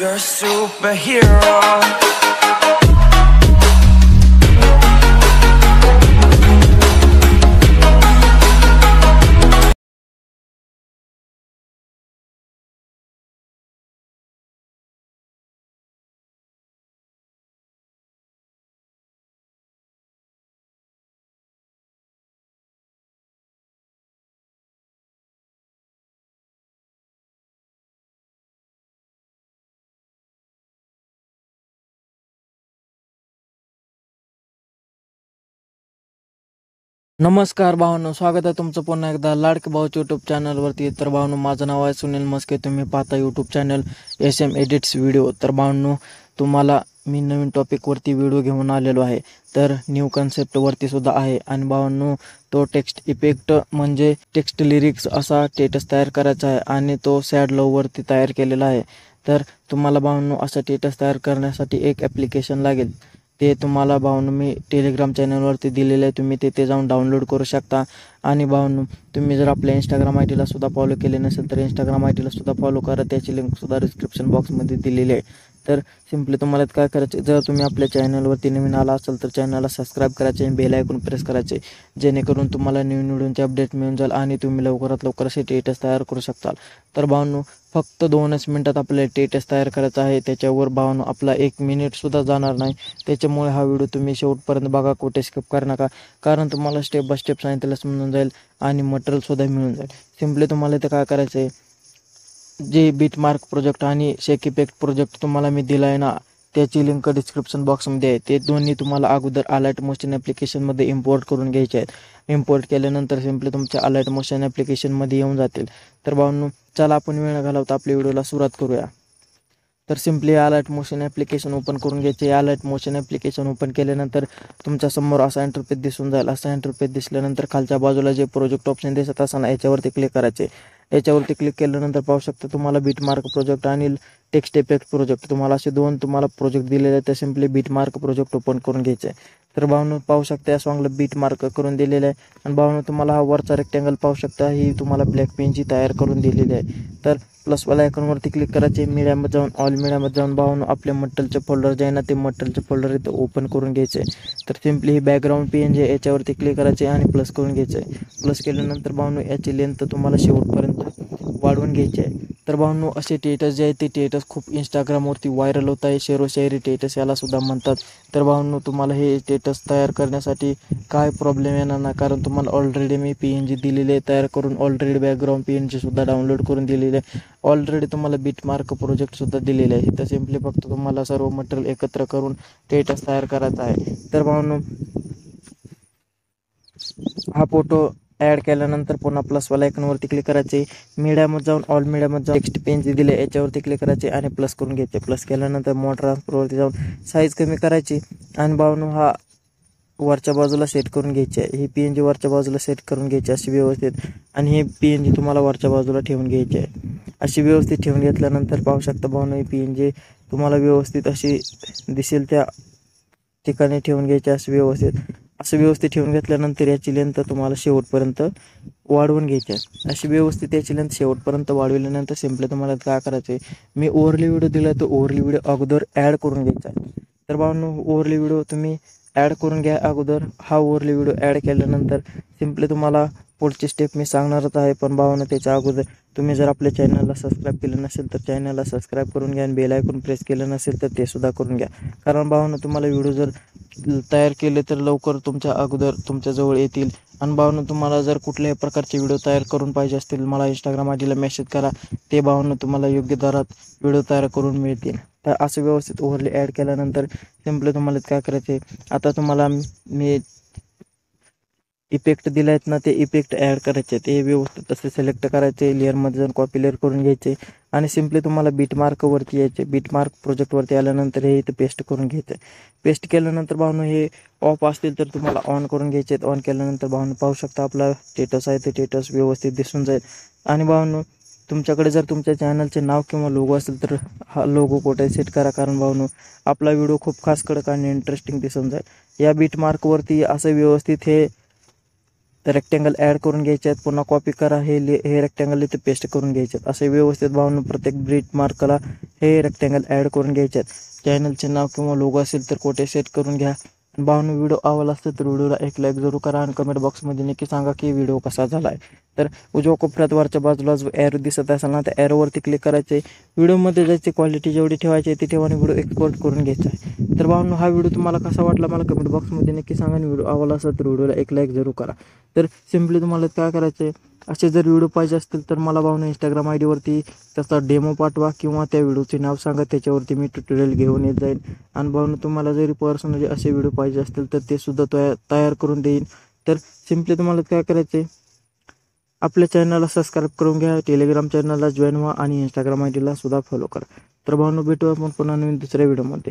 You're a superhero. नमस्कार भावांनो, स्वागत आहे तुमचं पुन्हा एकदा लाडके भाऊच्या यूट्यूब चॅनलवरती. तर भावांनो, माझं नाव आहे सुनील मस्के. तुम्ही पाहता YouTube channel SM edits video. तर भावांनो, तुम्हाला मी नवीन टॉपिकवरती व्हिडिओ घेऊन आलेलो आहे. तर न्यू कन्सेप्टवरती सुद्धा आहे. आणि भावांनो, तो टेक्स्ट इफेक्ट म्हणजे टेक्स्ट लिरिक्स असा स्टेटस तयार करायचा आहे आणि तो सॅड लववरती तयार केलेला आहे. तर तुम्हाला भावांनो असा स्टेटस तयार करण्यासाठी एक ॲप्लिकेशन लागेल. ते तुम्हाला भावांनो मी टेलिग्राम चॅनलवरती दिलेलं आहे. तुम्ही तिथे जाऊन डाउनलोड करू शकता. आणि भावांनो, तुम्ही जर आपल्या इंस्टाग्राम आयडीला सुद्धा फॉलो केले नसेल तर इंस्टाग्राम आयडीला सुद्धा फॉलो करा. त्याची लिंकसुद्धा डिस्क्रिप्शन बॉक्समध्ये दिलेली आहे. तर सिम्पली तुम्हाला काय करायचे, जर तुम्ही आपल्या चॅनलवरती नवीन आला असाल तर चॅनलला सबस्क्राईब करायचे आणि बेल आयकॉन प्रेस करायचे, जेणेकरून तुम्हाला नवीन व्हिडिओचे अपडेट मिळून जाईल आणि तुम्ही लवकरात लवकर असे स्टेटस तयार करू शकताल. तर भावांनो, फक्त 2च मिनिटात आपल्याला स्टेटस तयार करायचा आहे. त्याच्यावर भावांनो आपला 1 मिनिटसुद्धा जाणार नाही. त्याच्यामुळे हा व्हिडिओ तुम्ही शेवटपर्यंत बघा, कुठे स्किप करू नका. कारण तुम्हाला स्टेप बाय स्टेप सांगितलं समजून जाईल आणि मटेरियलसुद्धा मिळून जाईल. सिम्पली तुम्हाला इथं काय करायचं आहे, जे बीटमार्क प्रोजेक्ट आणि शेक इफेक्ट प्रोजेक्ट तुम्हाला मी दिला आहे ना, त्याची लिंक डिस्क्रिप्शन बॉक्समध्ये आहे. ते दोन्ही तुम्हाला अगोदर अलाइट मोशन ॲप्लिकेशनमध्ये इम्पोर्ट करून घ्यायचे आहेत. इम्पोर्ट केल्यानंतर सिम्पली तुमच्या अलाइट मोशन ॲप्लिकेशनमध्ये येऊन जातील. तर भावांनो, चला आपण वेळ न घालवता आपल्या व्हिडिओला सुरुवात करूया. तर सिम्पली अलाइट मोशन ॲप्लिकेशन ओपन करून घ्यायचे. अलाइट मोशन ॲप्लिकेशन ओपन केल्यानंतर तुमच्यासमोर असा इंटरफेस दिसून जाईल. असा इंटरफेस दिसल्यानंतर खालच्या बाजूला जे प्रोजेक्ट ऑप्शन दिसत असताना याच्यावरती क्लिक करायचे. याच्यावरती क्लिक केल्यानंतर पाहू शकता तुम्हाला बीटमार्क प्रोजेक्ट आणि टेक्स्ट इफेक्ट प्रोजेक्ट तुम्हाला असे 2 तुम्हाला प्रोजेक्ट दिलेले आहेत. तर सिम्पली बीटमार्क प्रोजेक्ट ओपन करून घ्यायचे. तर भावांनो, पाहू शकता या सॉंगला बीटमार्क करून दिलेलं आहे. आणि भावांनो, तुम्हाला हा वरचा रेक्टँगल पाहू शकता, ही तुम्हाला ब्लॅक पेनची तयार करून दिलेली आहे. तर प्लसवाला आयकॉनवरती क्लिक करायचे. मीडियामध्ये जाऊन ऑल मीडियामध्ये जाऊन भावांनो आपल्या मटेरियलचे फोल्डर जे आहे ना, ते मटेरियलचे फोल्डर इथं ओपन करून घ्यायचे. तर सिम्पली ही बॅकग्राऊंड PNG याच्यावरती क्लिक करायचे आणि प्लस करून घ्यायचे. प्लस केल्यानंतर भावांनो याची लेंथ तुम्हाला शेवटपर्यंत वाढवून घ्यायची आहे. तर भावांनो, असे स्टेटस जे आहे ते स्टेटस खूप इंस्टाग्रामवरती व्हायरल होत आहे. शेरोशायरी स्टेटस याला सुद्धा म्हणतात. तर भावांनो, तुम्हाला हे स्टेटस तयार करण्यासाठी काय प्रॉब्लेम येणार नाही, कारण तुम्हाला ऑलरेडी मी PNG दिलेले तयार करून. ऑलरेडी बॅकग्राऊंड PNG सुद्धा डाउनलोड करून दिलेले आहे. ऑलरेडी तुम्हाला बीटमार्क प्रोजेक्टसुद्धा दिलेले आहे. तर सिम्पली फक्त तुम्हाला सर्व मटेरियल एकत्र करून स्टेटस तयार करायचा आहे. तर भावांनो, हा फोटो ॲड केल्यानंतर पुन्हा प्लसवाला आयकॉनवरती क्लिक करायचे. मीडियामध्ये जाऊन ऑल मीडियामध्ये जाऊन टेक्स्ट PNG दिले याच्यावरती क्लिक करायचे आणि प्लस करून घ्यायचे. प्लस केल्यानंतर मोड ट्रान्सफरवरती जाऊन साईज कमी करायची. आणि भावांनो, हा वरच्या बाजूला सेट करून घ्यायची आहे. ही PNG वरच्या बाजूला सेट करून घ्यायची अशी व्यवस्थित. आणि हे PNG तुम्हाला वरच्या बाजूला ठेवून घ्यायची आहे. अशी व्यवस्थित ठेवून घेतल्यानंतर पाहू शकता भावांनो, ही PNG तुम्हाला व्यवस्थित अशी दिसेल त्या ठिकाणी ठेवून घ्यायची. असं व्यवस्थित ठेवून घेतल्यानंतर याची लेंथ तुम्हाला शेवटपर्यंत वाढवून घ्यायची आहे. अशी व्यवस्थित याची लेंथ शेवटपर्यंत वाढवल्यानंतर सिम्पली तुम्हाला काय करायचं आहे, मी ओव्हरली व्हिडिओ दिला आहे, तो ओव्हरली व्हिडिओ अगोदर ॲड करून घ्यायचा आहे. तर भावांनो, ओव्हरली व्हिडिओ तुम्ही ॲड करून घ्या अगोदर. हा ओव्हरली व्हिडिओ ॲड केल्यानंतर सिम्पली तुम्हाला पुढची स्टेप मी सांगणारच आहे. पण भावांनो, त्याच्या अगोदर तुम्ही जर आपल्या चॅनलला सबस्क्राईब केलं नसेल तर चॅनलला सबस्क्राईब करून घ्या आणि बेल आयकॉन प्रेस केलं नसेल तर ते सुद्धा करून घ्या. कारण भावांनो, तुम्हाला व्हिडिओ जर तयार केले तर लवकर तुमच्या अगोदर तुमच्याजवळ येतील. आणि भावांनो, तुम्हाला जर कुठल्याही प्रकारचे व्हिडिओ तयार करून पाहिजे असतील, मला इंस्टाग्राम आयडीला मेसेज करा. ते भावांनो तुम्हाला योग्य दरात व्हिडिओ तयार करून मिळतील. तर असं व्यवस्थित ओव्हरली ॲड केल्यानंतर सिम्पली तुम्हाला काय करायचे, आता तुम्हाला मी इफेक्ट दिले आहेत ना, ते इफेक्ट ॲड करायचे. ते व्यवस्थित तसे सिलेक्ट करायचे. लेअरमध्ये जाऊन कॉपी लेअर करून घ्यायचे आणि सिम्पली तुम्हाला बीटमार्कवरती यायचे. बीटमार्क प्रोजेक्टवरती आल्यानंतर हे इथं पेस्ट करून घ्यायचं. पेस्ट केल्यानंतर भावांनो, हे ऑफ असतील तर तुम्हाला ऑन करून घ्यायचे. ऑन केल्यानंतर भावांनो पाहू शकता आपला स्टेटस आहे ते स्टेटस व्यवस्थित दिसून जाईल. आणि भावांनो, तुमच्याकडे जर तुमच्या चॅनलचे नाव किंवा लोगो असेल तर हा लोगो कुठे सेट करा, कारण भावांनो आपला व्हिडिओ खूप खास कडक आणि इंटरेस्टिंग दिसून जाईल. या बीटमार्कवरती असं व्यवस्थित हे तर रेक्टँगल ॲड करून घ्यायचे आहेत. पुन्हा कॉपी करा, हे रेक्टँगल इथे पेस्ट करून घ्यायचे आहेत. असे व्यवस्थित भावांनो प्रत्येक ब्रीट मार्कला हे रेक्टँगल ॲड करून घ्यायचे आहेत. चॅनलचे नाव किंवा लोगो असेल तर कोठे सेट करून घ्या. भावांनो व्हिडिओ आवडला असेल तर व्हिडिओला एक लाईक जरूर करा आणि कमेंट बॉक्समध्ये नक्की सांगा की व्हिडिओ कसा झाला आहे. तर उजव्या कोपऱ्यात वरच्या बाजूला जो ॲरो दिसत असेल ना त्या ॲरोवरती क्लिक करायचे. व्हिडिओमध्ये जायची क्वालिटी जेवढी ठेवायची आहे ती ठेवाने व्हिडिओ एक्सपोर्ट करून घ्यायचा आहे. तर भावांनो हा व्हिडिओ तुम्हाला कसा वाटला मला कमेंट बॉक्समध्ये नक्की सांगा आणि व्हिडिओ आवडला असेल तर व्हिडिओला एक लाईक जरूर करा. तर सिम्पली तुम्हाला काय करायचं आहे, असे जर व्हिडिओ पाहिजे असतील तर मला भावांनो इंस्टाग्राम आय डीवरती त्याचा डेमो पाठवा किंवा त्या व्हिडिओचे नाव सांगा, त्याच्यावरती मी ट्युटोरियल घेऊन येत जाईल. आणि भावांनो तुम्हाला जरी पर्सनली असे व्हिडिओ पाहिजे असतील तर ते सुद्धा तयार करून देईन. तर सिम्पली तुम्हाला काय करायचं आहे, आपल्या चॅनलला सबस्क्राईब करून घ्या, टेलिग्राम चॅनलला जॉईन व्हा आणि इंस्टाग्राम आय डीला सुद्धा फॉलो करा. तर भावांनो भेटू आपण पुन्हा नवीन दुसऱ्या व्हिडिओमध्ये.